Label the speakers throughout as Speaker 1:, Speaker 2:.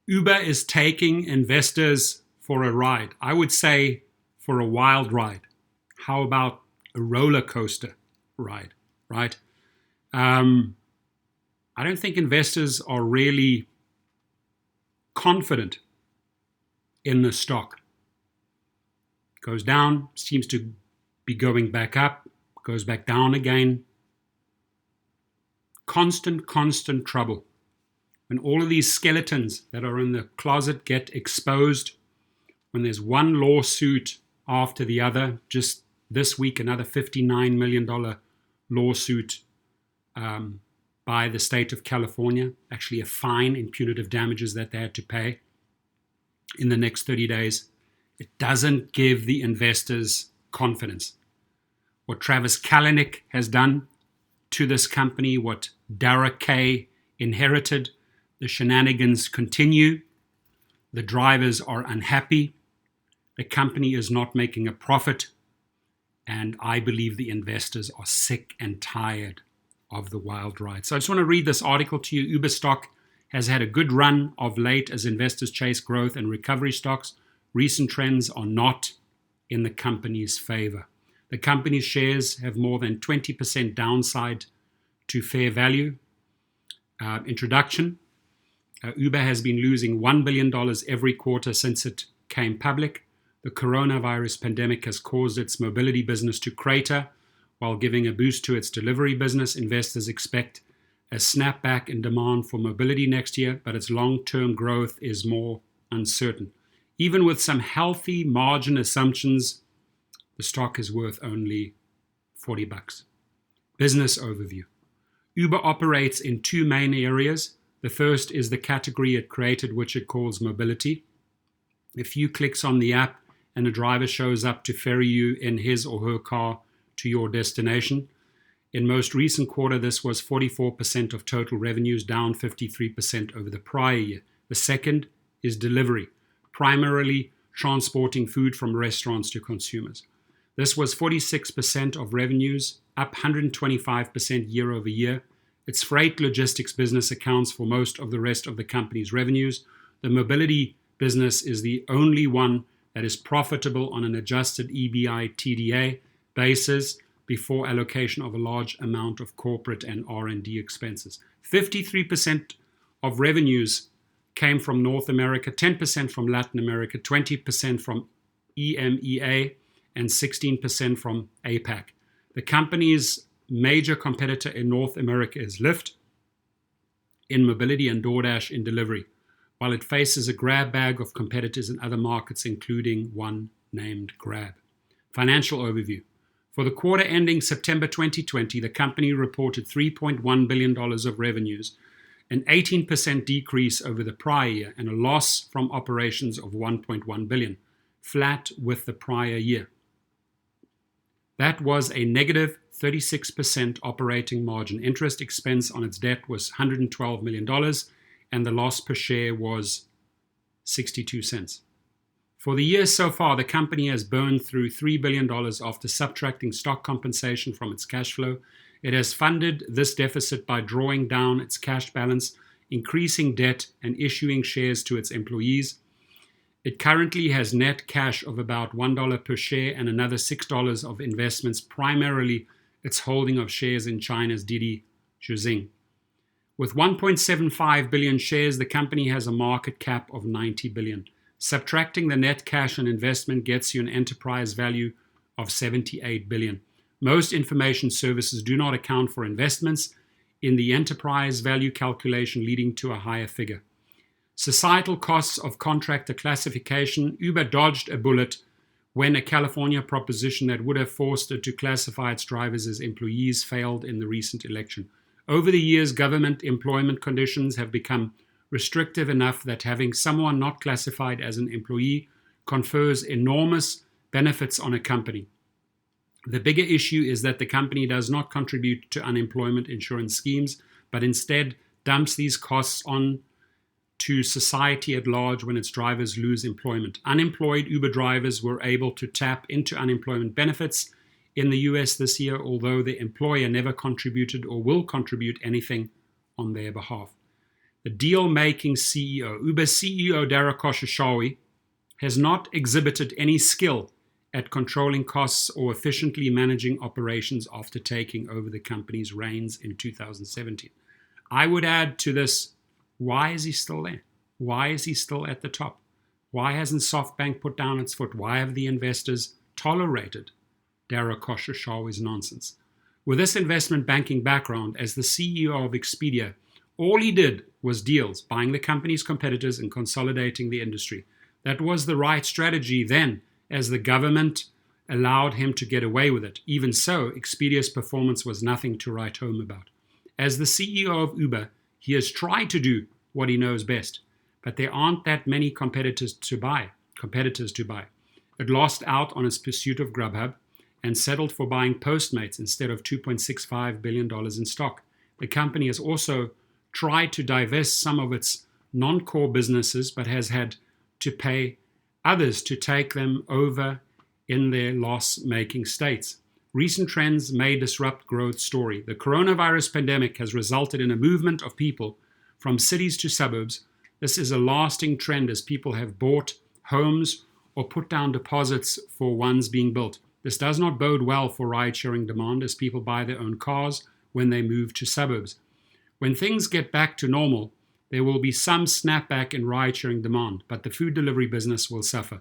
Speaker 1: Uber is taking investors for a ride. I would say for a wild ride. How about a roller coaster ride, right? I don't think investors are really confident in the stock. Goes down, seems to be going back up, goes back down again. Constant trouble. When all of these skeletons that are in the closet get exposed, when there's one lawsuit after the other, just this week another $59 million lawsuit by the state of California, actually a fine in punitive damages that they had to pay in the next 30 days. It doesn't give the investors confidence. What Travis Kalanick has done to this company, what Dara Kay inherited, the shenanigans continue. The drivers are unhappy. The company is not making a profit. And I believe the investors are sick and tired of the wild ride. So I just want to read this article to you. Uber stock has had a good run of late as investors chase growth and recovery stocks. Recent trends are not in the company's favor. The company's shares have more than 20% downside to fair value. Introduction. Uber has been losing $1 billion every quarter since it came public. The coronavirus pandemic has caused its mobility business to crater while giving a boost to its delivery business. Investors expect a snapback in demand for mobility next year, but its long-term growth is more uncertain. Even with some healthy margin assumptions, the stock is worth only $40. Business overview. Uber operates in two main areas. The first is the category it created, which it calls mobility. A few clicks on the app and a driver shows up to ferry you in his or her car to your destination. In most recent quarter, this was 44% of total revenues, down 53% over the prior year. The second is delivery, primarily transporting food from restaurants to consumers. This was 46% of revenues, up 125% year over year. Its freight logistics business accounts for most of the rest of the company's revenues. The mobility business is the only one that is profitable on an adjusted EBITDA basis before allocation of a large amount of corporate and R&D expenses. 53% of revenues came from North America, 10% from Latin America, 20% from EMEA, and 16% from APAC. The company's major competitor in North America is Lyft in mobility and DoorDash in delivery, while it faces a grab bag of competitors in other markets, including one named Grab. Financial overview. For the quarter ending September 2020, the company reported $3.1 billion of revenues, an 18% decrease over the prior year, and a loss from operations of $1.1 billion, flat with the prior year. That was a negative 36% operating margin. Interest expense on its debt was $112 million, and the loss per share was 62 cents. For the year so far, the company has burned through $3 billion after subtracting stock compensation from its cash flow. It has funded this deficit by drawing down its cash balance, increasing debt, and issuing shares to its employees. It currently has net cash of about $1 per share and another $6 of investments, primarily its holding of shares in China's Didi Chuxing. With 1.75 billion shares, the company has a market cap of $90 billion. Subtracting the net cash and investment gets you an enterprise value of $78 billion. Most information services do not account for investments in the enterprise value calculation, leading to a higher figure. Societal costs of contractor classification. Uber dodged a bullet when a California proposition that would have forced it to classify its drivers as employees failed in the recent election. Over the years, government employment conditions have become restrictive enough that having someone not classified as an employee confers enormous benefits on a company. The bigger issue is that the company does not contribute to unemployment insurance schemes, but instead dumps these costs on to society at large when its drivers lose employment. Unemployed Uber drivers were able to tap into unemployment benefits in the US this year, although the employer never contributed or will contribute anything on their behalf. The deal-making CEO, Uber CEO Dara Khosrowshahi, has not exhibited any skill at controlling costs or efficiently managing operations after taking over the company's reins in 2017. I would add to this, why is he still there? Why is he still at the top? Why hasn't SoftBank put down its foot? Why have the investors tolerated Dara Khosrowshahi's nonsense? With this investment banking background, as the CEO of Expedia, all he did was deals, buying the company's competitors and consolidating the industry. That was the right strategy then, as the government allowed him to get away with it. Even so, Expedia's performance was nothing to write home about. As the CEO of Uber, he has tried to do what he knows best, but there aren't that many competitors to buy. It lost out on its pursuit of Grubhub and settled for buying Postmates instead of $2.65 billion in stock. The company has also tried to divest some of its non-core businesses, but has had to pay others to take them over in their loss-making states. Recent trends may disrupt growth story. The coronavirus pandemic has resulted in a movement of people from cities to suburbs. This is a lasting trend as people have bought homes or put down deposits for ones being built. This does not bode well for ride-sharing demand as people buy their own cars when they move to suburbs. When things get back to normal, there will be some snapback in ride-sharing demand, but the food delivery business will suffer.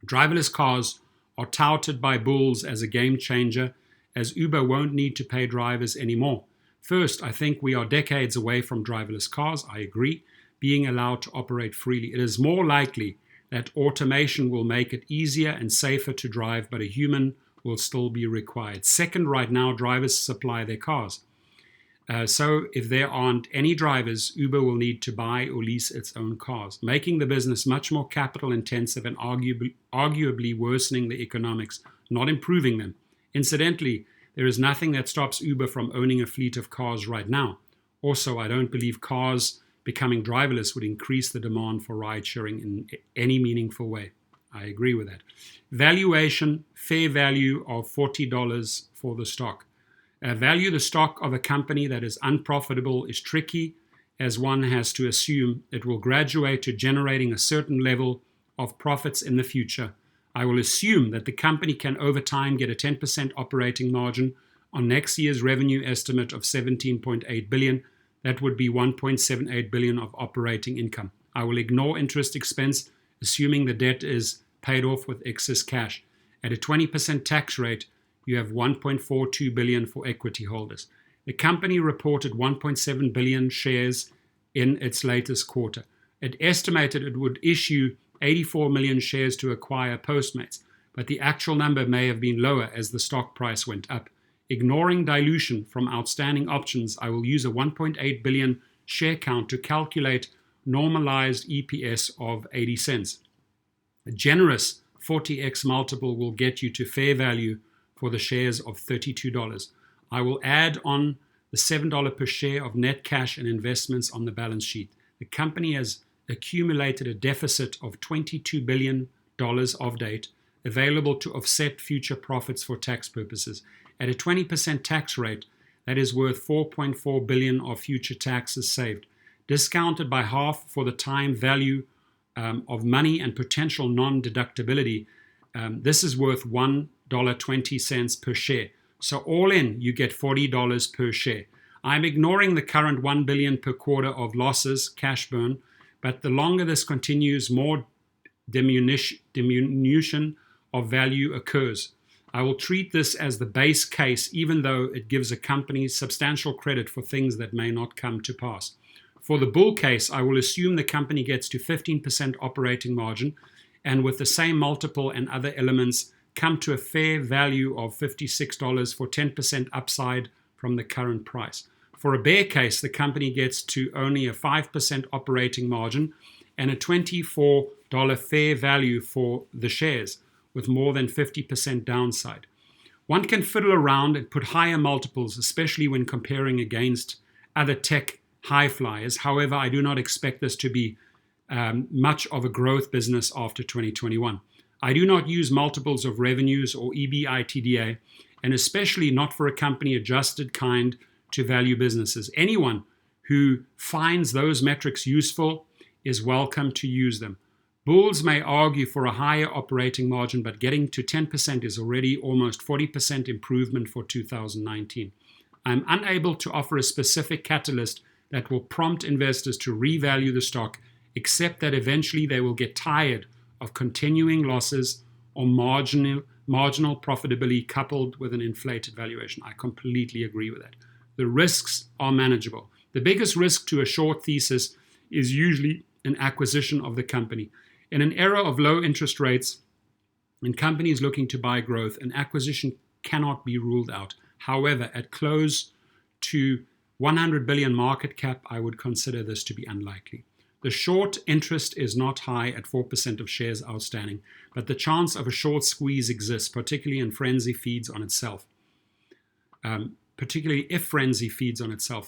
Speaker 1: Driverless cars are touted by bulls as a game changer, as Uber won't need to pay drivers anymore. First, I think we are decades away from driverless cars. I agree, being allowed to operate freely. It is more likely that automation will make it easier and safer to drive, but a human will still be required. Second, right now, drivers supply their cars. So if there aren't any drivers, Uber will need to buy or lease its own cars, making the business much more capital intensive and arguably worsening the economics, not improving them. Incidentally, there is nothing that stops Uber from owning a fleet of cars right now. Also, I don't believe cars becoming driverless would increase the demand for ride sharing in any meaningful way. I agree with that. Valuation, fair value of $40 for the stock. Value the stock of a company that is unprofitable is tricky, as one has to assume it will graduate to generating a certain level of profits in the future. I will assume that the company can over time get a 10% operating margin on next year's revenue estimate of $17.8 billion. That would be $1.78 billion of operating income. I will ignore interest expense, assuming the debt is paid off with excess cash. At a 20% tax rate, you have $1.42 billion for equity holders. The company reported 1.7 billion shares in its latest quarter. It estimated it would issue 84 million shares to acquire Postmates, but the actual number may have been lower as the stock price went up. Ignoring dilution from outstanding options, I will use a 1.8 billion share count to calculate normalized EPS of 80 cents. A generous 40x multiple will get you to fair value for the shares of $32. I will add on the $7 per share of net cash and investments on the balance sheet. The company has accumulated a deficit of $22 billion of date available to offset future profits for tax purposes. At a 20% tax rate, that is worth $4.4 billion of future taxes saved. Discounted by half for the time value of money and potential non-deductibility, this is worth $1.20 per share. So all in, you get $40 per share. I'm ignoring the current $1 billion per quarter of losses, cash burn, but the longer this continues, more diminution of value occurs. I will treat this as the base case, even though it gives a company substantial credit for things that may not come to pass. For the bull case, I will assume the company gets to 15% operating margin, and with the same multiple and other elements, come to a fair value of $56 for 10% upside from the current price. For a bear case, the company gets to only a 5% operating margin and a $24 fair value for the shares, with more than 50% downside. One can fiddle around and put higher multiples, especially when comparing against other tech high flyers. However, I do not expect this to be much of a growth business after 2021. I do not use multiples of revenues or EBITDA, and especially not for a company adjusted kind to value businesses. Anyone who finds those metrics useful is welcome to use them. Bulls may argue for a higher operating margin, but getting to 10% is already almost 40% improvement for 2019. I'm unable to offer a specific catalyst that will prompt investors to revalue the stock, except that eventually they will get tired of continuing losses or marginal profitability coupled with an inflated valuation. I completely agree with that. The risks are manageable. The biggest risk to a short thesis is usually an acquisition of the company. In an era of low interest rates and companies looking to buy growth, an acquisition cannot be ruled out. However, at close to 100 billion market cap, I would consider this to be unlikely. The short interest is not high at 4% of shares outstanding, but the chance of a short squeeze exists, particularly if frenzy feeds on itself.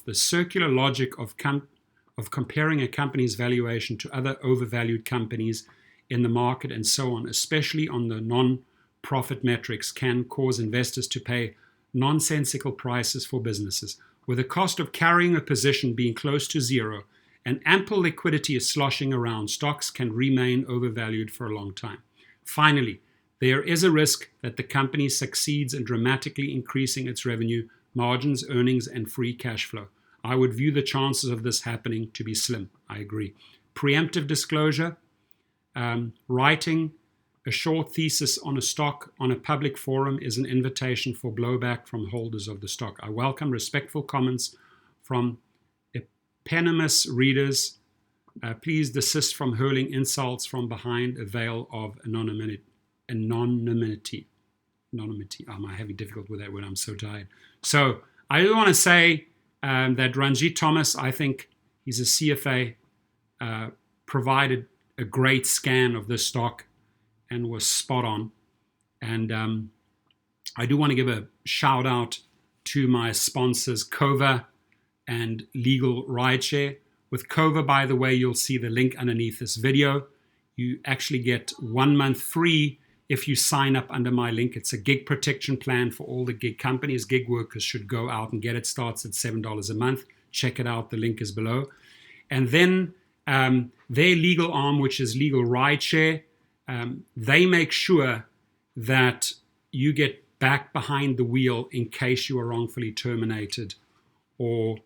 Speaker 1: The circular logic of comparing a company's valuation to other overvalued companies in the market and so on, especially on the non-profit metrics, can cause investors to pay nonsensical prices for businesses. With the cost of carrying a position being close to zero and ample liquidity is sloshing around, stocks can remain overvalued for a long time. Finally, there is a risk that the company succeeds in dramatically increasing its revenue, margins, earnings, and free cash flow. I would view the chances of this happening to be slim. I agree. Preemptive disclosure, writing a short thesis on a stock on a public forum is an invitation for blowback from holders of the stock. I welcome respectful comments from eponymous readers. Please desist from hurling insults from behind a veil of anonymity. Anonymity. I'm having difficulty with that word. I'm so tired. So I do want to say that Ranjit Thomas, I think he's a CFA, provided a great scan of this stock and was spot on. And I do want to give a shout out to my sponsors, Cova and Legal Rideshare. With Cova, by the way, you'll see the link underneath this video. You actually get 1 month free if you sign up under my link. It's a gig protection plan for all the gig companies. Gig workers should go out and get it. Starts at $7 a month. Check it out. The link is below. And then their legal arm, which is Legal Rideshare, they make sure that you get back behind the wheel in case you are wrongfully terminated or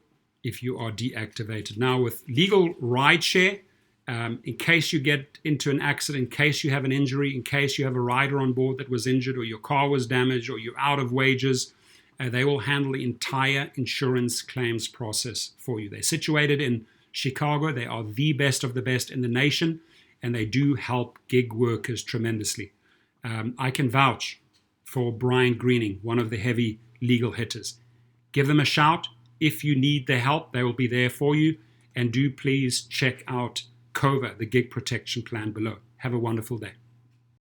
Speaker 1: if you are deactivated. Now with Legal Rideshare, in case you get into an accident, in case you have an injury, in case you have a rider on board that was injured or your car was damaged or you're out of wages, they will handle the entire insurance claims process for you. They're situated in Chicago. They are the best of the best in the nation, and they do help gig workers tremendously. I can vouch for Brian Greening, one of the heavy legal hitters. Give them a shout. If you need their help, they will be there for you. And do please check out Cova, the gig protection plan below. Have a wonderful day.